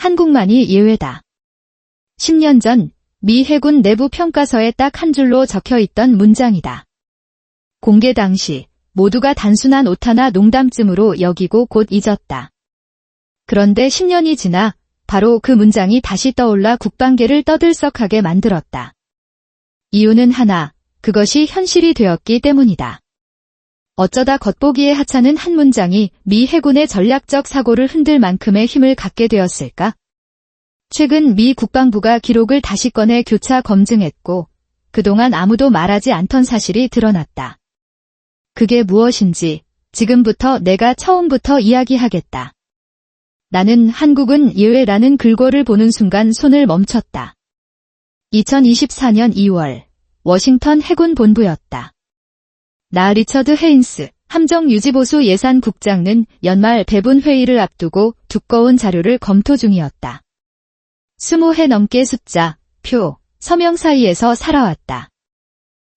한국만이 예외다. 10년 전 미 해군 내부 평가서에 딱 한 줄로 적혀있던 문장이다. 공개 당시 모두가 단순한 오타나 농담쯤으로 여기고 곧 잊었다. 그런데 10년이 지나 바로 그 문장이 다시 떠올라 국방계를 떠들썩하게 만들었다. 이유는 하나, 그것이 현실이 되었기 때문이다. 어쩌다 겉보기에 하찮은 한 문장이 미 해군의 전략적 사고를 흔들 만큼의 힘을 갖게 되었을까? 최근 미 국방부가 기록을 다시 꺼내 교차 검증했고 그동안 아무도 말하지 않던 사실이 드러났다. 그게 무엇인지 지금부터 내가 처음부터 이야기하겠다. 나는 한국은 예외라는 글꼴을 보는 순간 손을 멈췄다. 2024년 2월 워싱턴 해군 본부였다. 나 리처드 헤인스 함정유지보수 예산국장은 연말 배분 회의를 앞두고 두꺼운 자료를 검토 중이었다. 20해 넘게 숫자, 표, 서명 사이에서 살아왔다.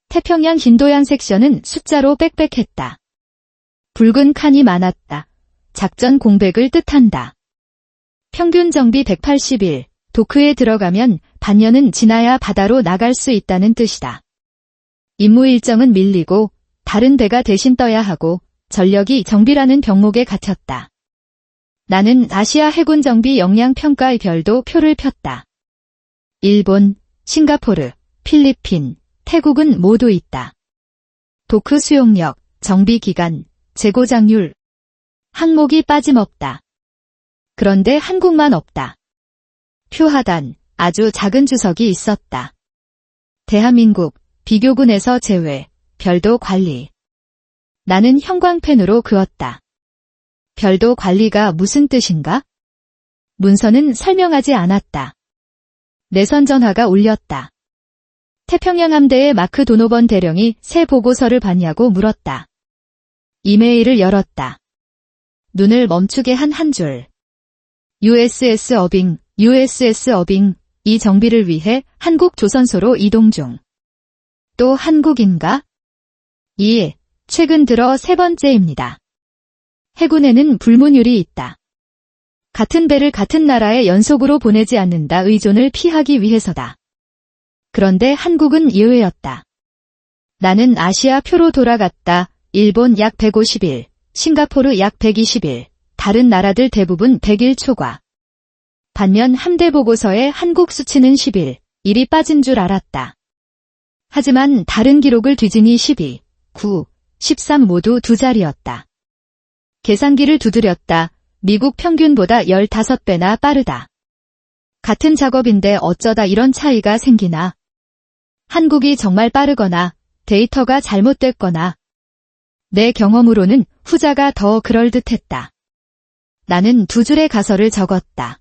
태평양 인도양 섹션은 숫자로 빽빽했다. 붉은 칸이 많았다. 작전 공백을 뜻한다. 평균 정비 180일, 도크에 들어가면 반년은 지나야 바다로 나갈 수 있다는 뜻이다. 임무 일정은 밀리고 다른 배가 대신 떠야 하고 전력이 정비라는 병목에 갇혔다. 나는 아시아 해군 정비 역량 평가의 별도 표를 폈다. 일본, 싱가포르, 필리핀, 태국은 모두 있다. 도크 수용력, 정비 기간, 재고 장률, 항목이 빠짐없다. 그런데 한국만 없다. 표 하단, 아주 작은 주석이 있었다. 대한민국, 비교군에서 제외, 별도 관리. 나는 형광펜으로 그었다. 별도 관리가 무슨 뜻인가? 문서는 설명하지 않았다. 내선 전화가 울렸다. 태평양 함대의 마크 도노번 대령이 새 보고서를 봤냐고 물었다. 이메일을 열었다. 눈을 멈추게 한 한 줄. USS 어빙, USS 어빙, 이 정비를 위해 한국 조선소로 이동 중. 또 한국인가? 최근 들어 세 번째입니다. 해군에는 불문율이 있다. 같은 배를 같은 나라에 연속으로 보내지 않는다. 의존을 피하기 위해서다. 그런데 한국은 예외였다. 나는 아시아 표로 돌아갔다. 일본 약 150일, 싱가포르 약 120일, 다른 나라들 대부분 100일 초과. 반면 함대 보고서에 한국 수치는 10일, 일이 빠진 줄 알았다. 하지만 다른 기록을 뒤지니 12, 9, 13 모두 두 자리였다. 계산기를 두드렸다. 미국 평균보다 15배나 빠르다. 같은 작업인데 어쩌다 이런 차이가 생기나. 한국이 정말 빠르거나 데이터가 잘못됐거나. 내 경험으로는 후자가 더 그럴듯했다. 나는 두 줄의 가설을 적었다.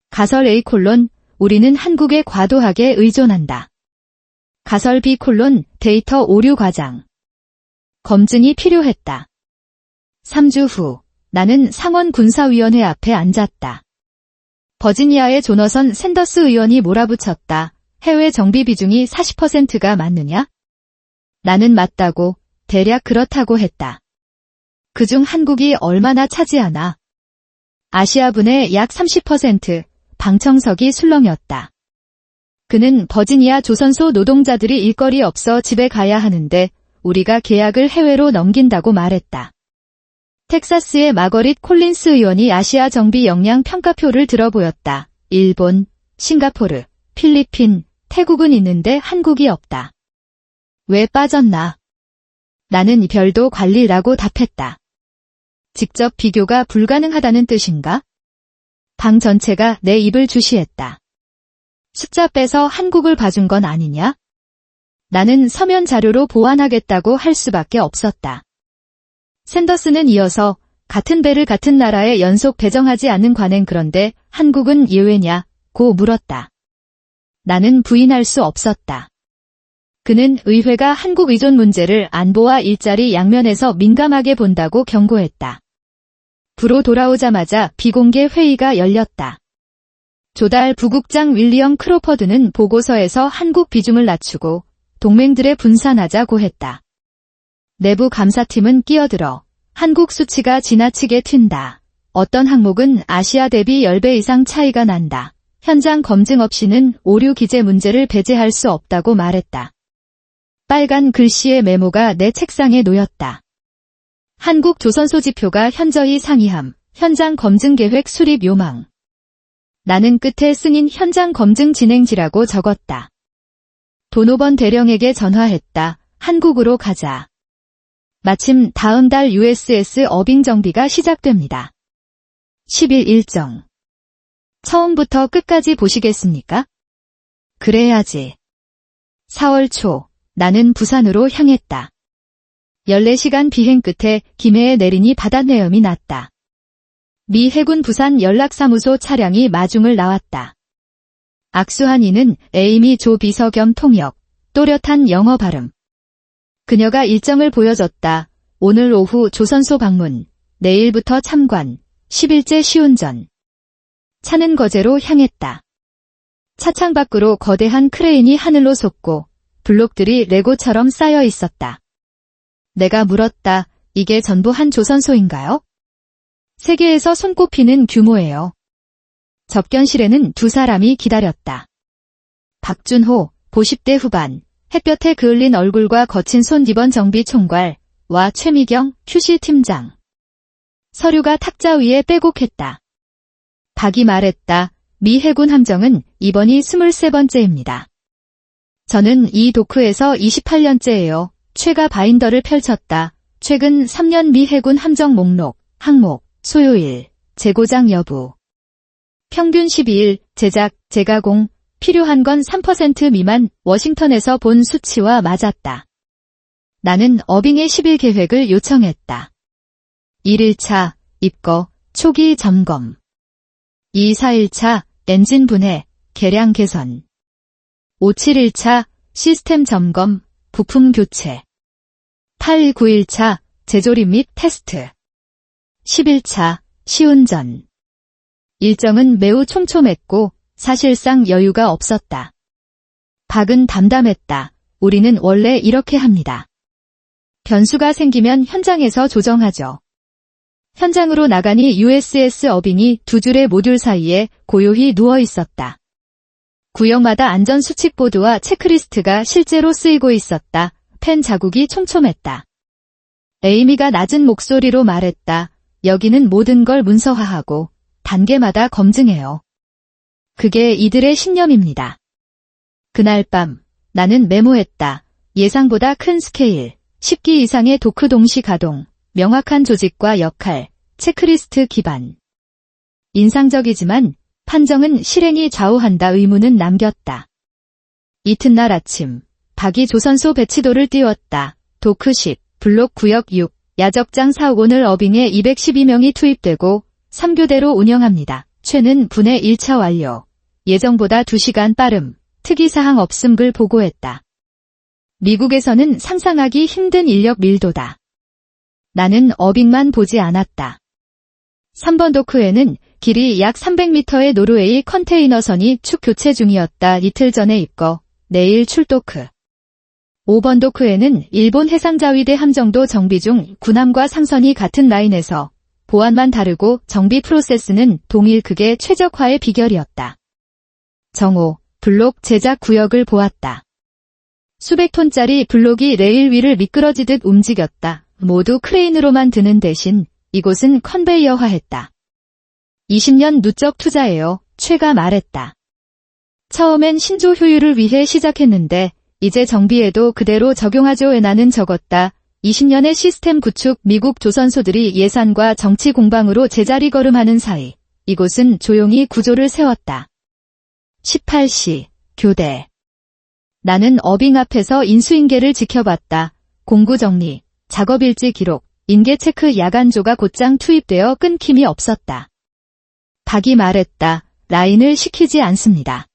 가설 A 콜론, 우리는 한국에 과도하게 의존한다. 가설 B 콜론, 데이터 오류 과장. 검증이 필요했다. 3주 후, 나는 상원 군사위원회 앞에 앉았다. 버지니아의 조너선 샌더스 의원이 몰아붙였다. 해외 정비 비중이 40%가 맞느냐? 나는 맞다고, 대략 그렇다고 했다. 그중 한국이 얼마나 차지하나? 아시아분의 약 30%, 방청석이 술렁였다. 그는 버지니아 조선소 노동자들이 일거리 없어 집에 가야 하는데 우리가 계약을 해외로 넘긴다고 말했다. 텍사스의 마거릿 콜린스 의원이 아시아 정비 역량 평가표를 들어보였다. 일본, 싱가포르, 필리핀, 태국은 있는데 한국이 없다. 왜 빠졌나? 나는 별도 관리라고 답했다. 직접 비교가 불가능하다는 뜻인가? 방 전체가 내 입을 주시했다. 숫자 빼서 한국을 봐준 건 아니냐? 나는 서면 자료로 보완하겠다고 할 수밖에 없었다. 샌더스는 이어서 같은 배를 같은 나라에 연속 배정하지 않는 관행 그런데 한국은 예외냐? 고 물었다. 나는 부인할 수 없었다. 그는 의회가 한국 의존 문제를 안보와 일자리 양면에서 민감하게 본다고 경고했다. 부로 돌아오자마자 비공개 회의가 열렸다. 조달 부국장 윌리엄 크로퍼드는 보고서에서 한국 비중을 낮추고 동맹들에 분산하자고 했다. 내부 감사팀은 끼어들어 한국 수치가 지나치게 튄다. 어떤 항목은 아시아 대비 10배 이상 차이가 난다. 현장 검증 없이는 오류 기재 문제를 배제할 수 없다고 말했다. 빨간 글씨의 메모가 내 책상에 놓였다. 한국 조선소 지표가 현저히 상이함. 현장 검증 계획 수립 요망. 나는 끝에 승인 현장 검증 진행지라고 적었다. 도노번 대령에게 전화했다. 한국으로 가자. 마침 다음 달 USS 어빙 정비가 시작됩니다. 10일 일정. 처음부터 끝까지 보시겠습니까? 그래야지. 4월 초, 나는 부산으로 향했다. 14시간 비행 끝에 김해에 내리니 바닷내염이 났다. 미 해군 부산 연락사무소 차량이 마중을 나왔다. 악수한 이는 에이미 조 비서 겸 통역, 또렷한 영어 발음. 그녀가 일정을 보여줬다. 오늘 오후 조선소 방문, 내일부터 참관, 10일째 시운전. 차는 거제로 향했다. 차창 밖으로 거대한 크레인이 하늘로 솟고 블록들이 레고처럼 쌓여 있었다. 내가 물었다. 이게 전부 한 조선소인가요? 세계에서 손꼽히는 규모예요. 접견실에는 2사람이 기다렸다. 박준호, 50대 후반, 햇볕에 그을린 얼굴과 거친 손 입은 정비 총괄과 최미경, QC 팀장. 서류가 탁자 위에 빼곡했다. 박이 말했다. 미 해군 함정은 이번이 23번째입니다. 저는 이 도크에서 28년째예요. 최가 바인더를 펼쳤다. 최근 3년 미 해군 함정 목록, 항목, 소요일, 재고장 여부. 평균 12일, 제작, 재가공, 필요한 건 3% 미만. 워싱턴에서 본 수치와 맞았다. 나는 어빙의 10일 계획을 요청했다. 1일차, 입거, 초기 점검. 2, 4일차, 엔진 분해, 계량 개선. 5, 7일차, 시스템 점검, 부품 교체. 8, 9일차, 재조립 및 테스트. 10일차, 시운전. 일정은 매우 촘촘했고 사실상 여유가 없었다. 박은 담담했다. 우리는 원래 이렇게 합니다. 변수가 생기면 현장에서 조정하죠. 현장으로 나가니 USS 어빙이 2줄의 모듈 사이에 고요히 누워 있었다. 구역마다 안전수칙보드와 체크리스트가 실제로 쓰이고 있었다. 펜 자국이 촘촘했다. 에이미가 낮은 목소리로 말했다. 여기는 모든 걸 문서화하고 단계마다 검증해요. 그게 이들의 신념입니다. 그날 밤 나는 메모했다. 예상보다 큰 스케일, 10기 이상의 도크 동시 가동, 명확한 조직과 역할, 체크리스트 기반. 인상적이지만 판정은 실행이 좌우한다 의문은 남겼다. 이튿날 아침, 박이 조선소 배치도를 띄웠다. 도크 10, 블록 구역 6, 야적장 4. 오늘 어빙에 212명이 투입되고 3교대로 운영합니다. 최는 분해 1차 완료. 예정보다 2시간 빠름, 특이사항 없음 글 보고했다. 미국에서는 상상하기 힘든 인력 밀도다. 나는 어빙만 보지 않았다. 3번 도크에는 길이 약 300m의 노르웨이 컨테이너선이 축 교체 중이었다. 이틀 전에 입거, 내일 출도크. 5번 도크에는 일본 해상자위대 함정도 정비 중 군함과 상선이 같은 라인에서 보안만 다르고 정비 프로세스는 동일. 그게 최적화의 비결이었다. 정오, 블록 제작 구역을 보았다. 수백 톤짜리 블록이 레일 위를 미끄러지듯 움직였다. 모두 크레인으로만 드는 대신 이곳은 컨베이어화했다. 20년 누적 투자예요. 최가 말했다. 처음엔 신조 효율을 위해 시작했는데 이제 정비에도 그대로 적용하죠. 나는 적었다. 20년의 시스템 구축. 미국 조선소들이 예산과 정치 공방으로 제자리 걸음하는 사이 이곳은 조용히 구조를 세웠다. 18시, 교대. 나는 어빙 앞에서 인수인계를 지켜봤다. 공구 정리, 작업일지 기록, 인계 체크. 야간조가 곧장 투입되어 끊김이 없었다. 박이 말했다. 라인을 시키지 않습니다.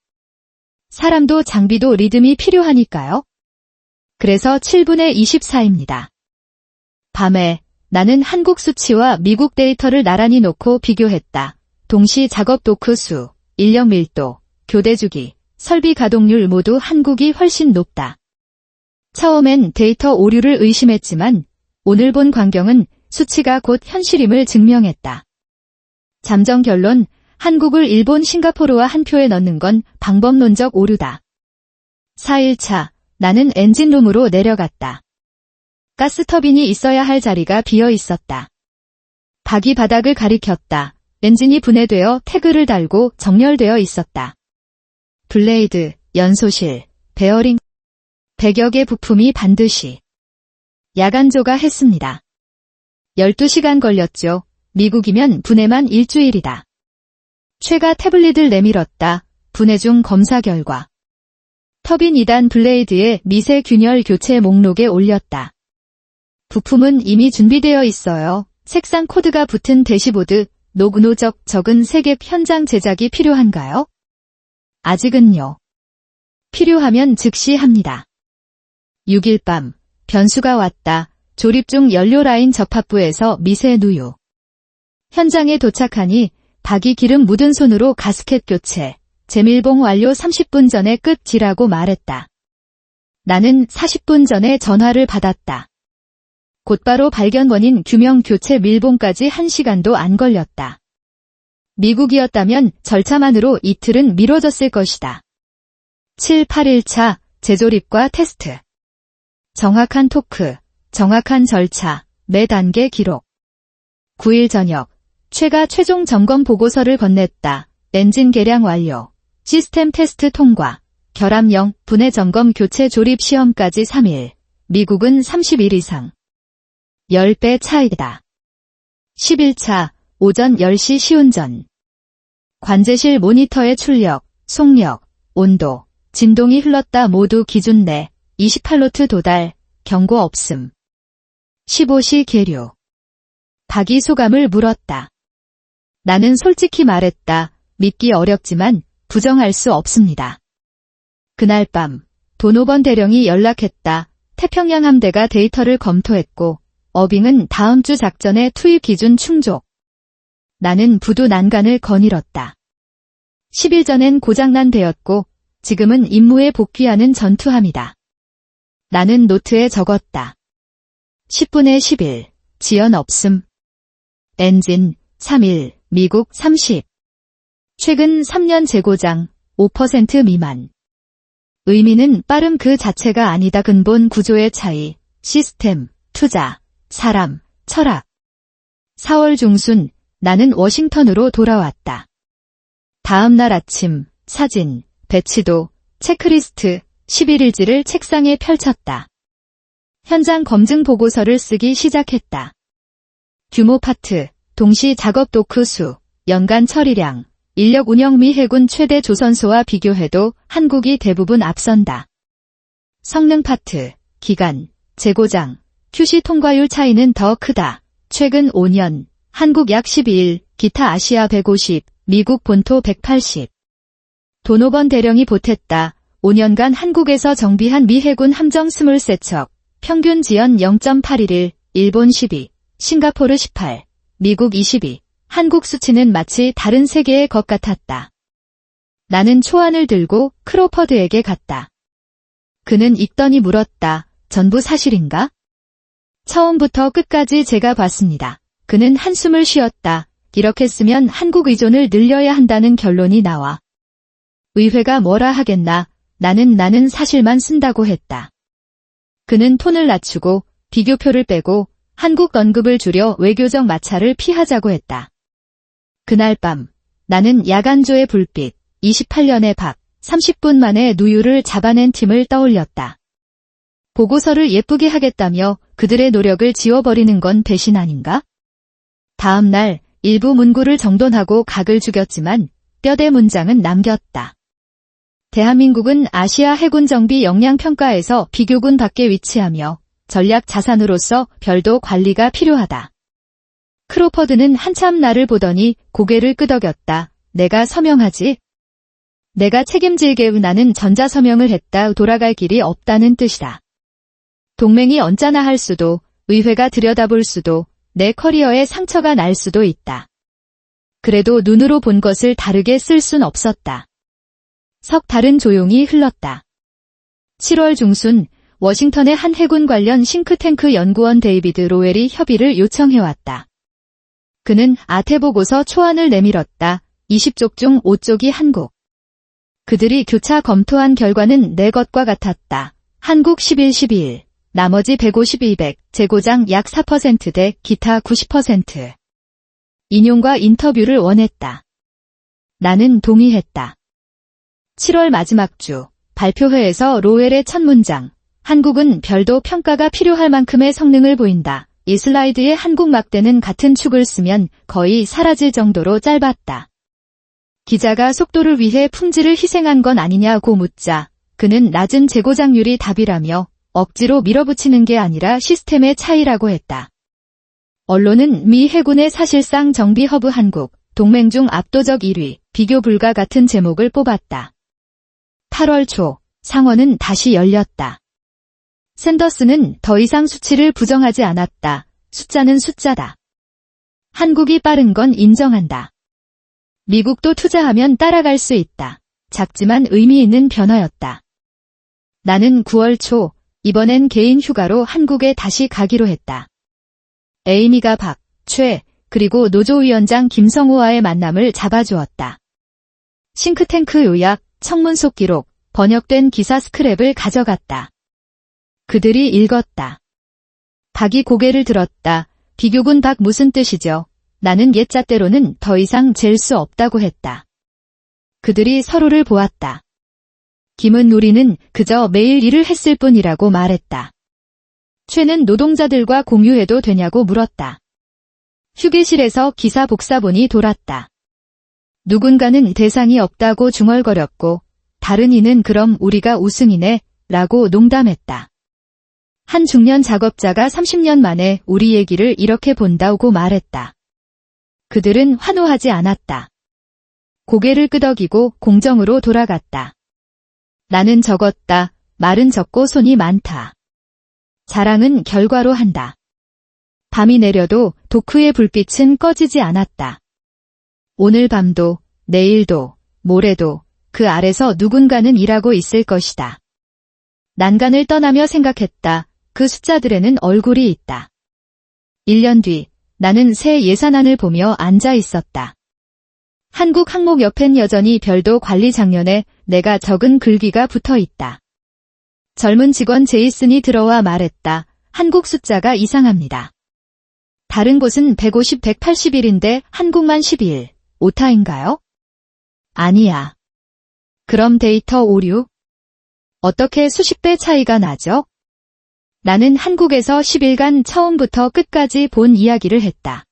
사람도 장비도 리듬이 필요하니까요. 그래서 7분의 24입니다. 밤에 나는 한국 수치와 미국 데이터를 나란히 놓고 비교했다. 동시 작업 도크 수, 인력 밀도, 교대 주기, 설비 가동률 모두 한국이 훨씬 높다. 처음엔 데이터 오류를 의심했지만 오늘 본 광경은 수치가 곧 현실임을 증명했다. 잠정 결론, 한국을 일본 싱가포르와 한 표에 넣는 건 방법론적 오류다. 4일차, 나는 엔진룸으로 내려갔다. 가스터빈이 있어야 할 자리가 비어 있었다. 박이 바닥을 가리켰다. 엔진이 분해되어 태그를 달고 정렬되어 있었다. 블레이드, 연소실, 베어링, 100여 개 부품이 반드시 야간조가 했습니다. 12시간 걸렸죠. 미국이면 분해만 일주일이다. 최가 태블릿을 내밀었다. 분해 중 검사 결과. 터빈 2단 블레이드의 미세 균열 교체 목록에 올렸다. 부품은 이미 준비되어 있어요. 색상 코드가 붙은 대시보드, 노그노적 적은 세계 현장 제작이 필요한가요? 아직은요. 필요하면 즉시 합니다. 6일 밤, 변수가 왔다. 조립 중 연료 라인 접합부에서 미세 누유. 현장에 도착하니 박이 기름 묻은 손으로 가스켓 교체, 재밀봉 완료 30분 전에 끝이라고 말했다. 나는 40분 전에 전화를 받았다. 곧바로 발견 원인 규명 교체 밀봉까지 1시간도 안 걸렸다. 미국이었다면 절차만으로 이틀은 미뤄졌을 것이다. 7, 8일차 재조립과 테스트. 정확한 토크, 정확한 절차, 매 단계 기록. 9일 저녁, 최가 최종 점검 보고서를 건넸다. 엔진 개량 완료, 시스템 테스트 통과, 결함0, 분해 점검 교체 조립 시험까지 3일, 미국은 30일 이상. 10배 차이다. 11차, 오전 10시 시운전. 관제실 모니터의 출력, 속력, 온도, 진동이 흘렀다. 모두 기준 내 28노트 도달, 경고 없음. 15시 계류. 박이 소감을 물었다. 나는 솔직히 말했다. 믿기 어렵지만 부정할 수 없습니다. 그날 밤 도노번 대령이 연락했다. 태평양 함대가 데이터를 검토했고 어빙은 다음 주 작전의 투입 기준 충족. 나는 부두 난간을 거닐었다. 10일 전엔 고장난 배였고 지금은 임무에 복귀하는 전투함이다. 나는 노트에 적었다. 10분의 10일, 지연 없음. 엔진, 3일, 미국 30. 최근 3년 재고장, 5% 미만. 의미는 빠름 그 자체가 아니다. 근본 구조의 차이, 시스템, 투자, 사람, 철학. 4월 중순, 나는 워싱턴으로 돌아왔다. 다음 날 아침, 사진, 배치도, 체크리스트, 11일지를 책상에 펼쳤다. 현장 검증 보고서를 쓰기 시작했다. 규모 파트, 동시 작업 도크 수, 연간 처리량, 인력 운영 미 해군 최대 조선소와 비교해도 한국이 대부분 앞선다. 성능 파트, 기간, 재고장, QC 통과율 차이는 더 크다. 최근 5년, 한국 약 12일, 기타 아시아 150, 미국 본토 180. 도노번 대령이 보탰다. 5년간 한국에서 정비한 미 해군 함정 23척, 평균 지연 0.81일, 일본 12, 싱가포르 18, 미국 22. 한국 수치는 마치 다른 세계의 것 같았다. 나는 초안을 들고 크로퍼드에게 갔다. 그는 읽더니 물었다. 전부 사실인가? 처음부터 끝까지 제가 봤습니다. 그는 한숨을 쉬었다. 이렇게 쓰면 한국 의존을 늘려야 한다는 결론이 나와. 의회가 뭐라 하겠나. 나는 사실만 쓴다고 했다. 그는 톤을 낮추고 비교표를 빼고 한국 언급을 줄여 외교적 마찰을 피하자고 했다. 그날 밤 나는 야간조의 불빛, 28년의 박, 30분 만에 누유를 잡아낸 팀을 떠올렸다. 보고서를 예쁘게 하겠다며 그들의 노력을 지워버리는 건 배신 아닌가? 다음 날 일부 문구를 정돈하고 각을 죽였지만 뼈대 문장은 남겼다. 대한민국은 아시아 해군 정비 역량 평가에서 비교군 밖에 위치하며 전략 자산으로서 별도 관리가 필요하다. 크로퍼드는 한참 나를 보더니 고개를 끄덕였다. 내가 서명하지? 내가 책임질게. 나는 전자서명을 했다. 돌아갈 길이 없다는 뜻이다. 동맹이 언짢아 할 수도, 의회가 들여다볼 수도, 내 커리어에 상처가 날 수도 있다. 그래도 눈으로 본 것을 다르게 쓸 순 없었다. 석 달은 조용히 흘렀다. 7월 중순 워싱턴의 한 해군 관련 싱크탱크 연구원 데이비드 로웰이 협의를 요청해왔다. 그는 아태보고서 초안을 내밀었다. 20쪽 중 5쪽이 한국. 그들이 교차 검토한 결과는 내 것과 같았다. 한국 11, 나머지 150, 200, 재고장 약 4% 대 기타 90%. 인용과 인터뷰를 원했다. 나는 동의했다. 7월 마지막 주, 발표회에서 로웰의 첫 문장. 한국은 별도 평가가 필요할 만큼의 성능을 보인다. 이 슬라이드의 한국 막대는 같은 축을 쓰면 거의 사라질 정도로 짧았다. 기자가 속도를 위해 품질을 희생한 건 아니냐고 묻자 그는 낮은 재고장률이 답이라며 억지로 밀어붙이는 게 아니라 시스템의 차이라고 했다. 언론은 미 해군의 사실상 정비 허브 한국, 동맹 중 압도적 1위, 비교 불가 같은 제목을 뽑았다. 8월 초, 상원은 다시 열렸다. 샌더스는 더 이상 수치를 부정하지 않았다. 숫자는 숫자다. 한국이 빠른 건 인정한다. 미국도 투자하면 따라갈 수 있다. 작지만 의미 있는 변화였다. 나는 9월 초, 이번엔 개인 휴가로 한국에 다시 가기로 했다. 에이미가 박, 최, 그리고 노조위원장 김성호와의 만남을 잡아주었다. 싱크탱크 요약, 청문 속 기록, 번역된 기사 스크랩을 가져갔다. 그들이 읽었다. 박이 고개를 들었다. 비교군 박 무슨 뜻이죠? 나는 옛잣대로는 더 이상 잴 수 없다고 했다. 그들이 서로를 보았다. 김은 우리는 그저 매일 일을 했을 뿐이라고 말했다. 최는 노동자들과 공유해도 되냐고 물었다. 휴게실에서 기사 복사본이 돌았다. 누군가는 대상이 없다고 중얼거렸고 다른 이는 그럼 우리가 우승이네 라고 농담했다. 한 중년 작업자가 30년 만에 우리 얘기를 이렇게 본다고 말했다. 그들은 환호하지 않았다. 고개를 끄덕이고 공정으로 돌아갔다. 나는 적었다. 말은 적고 손이 많다. 자랑은 결과로 한다. 밤이 내려도 도크의 불빛은 꺼지지 않았다. 오늘 밤도, 내일도, 모레도 그 아래서 누군가는 일하고 있을 것이다. 난간을 떠나며 생각했다. 그 숫자들에는 얼굴이 있다. 1년 뒤 나는 새 예산안을 보며 앉아 있었다. 한국 항목옆엔 여전히 별도 관리 장면에 내가 적은 글귀가 붙어 있다. 젊은 직원 제이슨이 들어와 말했다. 한국 숫자가 이상합니다. 다른 곳은 150, 181인데 한국만 12일. 오타인가요? 아니야. 그럼 데이터 오류? 어떻게 수십 배 차이가 나죠? 나는 한국에서 10일간 처음부터 끝까지 본 이야기를 했다.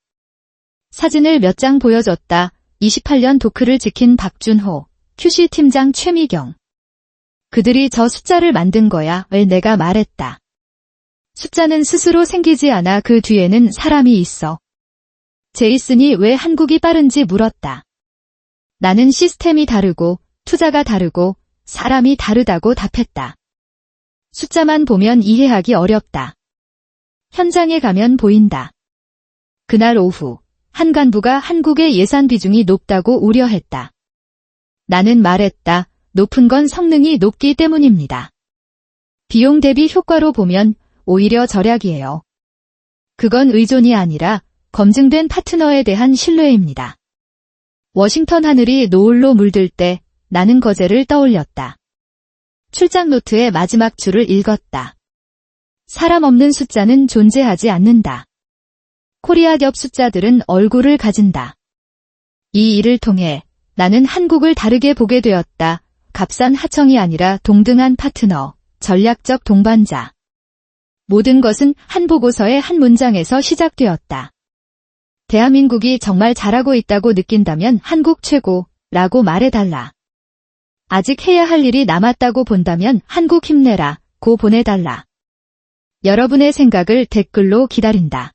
사진을 몇 장 보여줬다. 28년 도크를 지킨 박준호, QC 팀장 최미경. 그들이 저 숫자를 만든 거야. 왜 내가 말했다. 숫자는 스스로 생기지 않아 그 뒤에는 사람이 있어. 제이슨이 왜 한국이 빠른지 물었다. 나는 시스템이 다르고 투자가 다르고 사람이 다르다고 답했다. 숫자만 보면 이해하기 어렵다. 현장에 가면 보인다. 그날 오후 한 간부가 한국의 예산 비중이 높다고 우려했다. 나는 말했다. 높은 건 성능이 높기 때문입니다. 비용 대비 효과로 보면 오히려 절약이에요. 그건 의존이 아니라 검증된 파트너에 대한 신뢰입니다. 워싱턴 하늘이 노을로 물들 때 나는 거제를 떠올렸다. 출장 노트의 마지막 줄을 읽었다. 사람 없는 숫자는 존재하지 않는다. 코리아기업 숫자들은 얼굴을 가진다. 이 일을 통해 나는 한국을 다르게 보게 되었다. 값싼 하청이 아니라 동등한 파트너, 전략적 동반자. 모든 것은 한 보고서의 한 문장에서 시작되었다. 대한민국이 정말 잘하고 있다고 느낀다면 한국 최고라고 말해달라. 아직 해야 할 일이 남았다고 본다면 한국 힘내라 고 보내달라. 여러분의 생각을 댓글로 기다린다.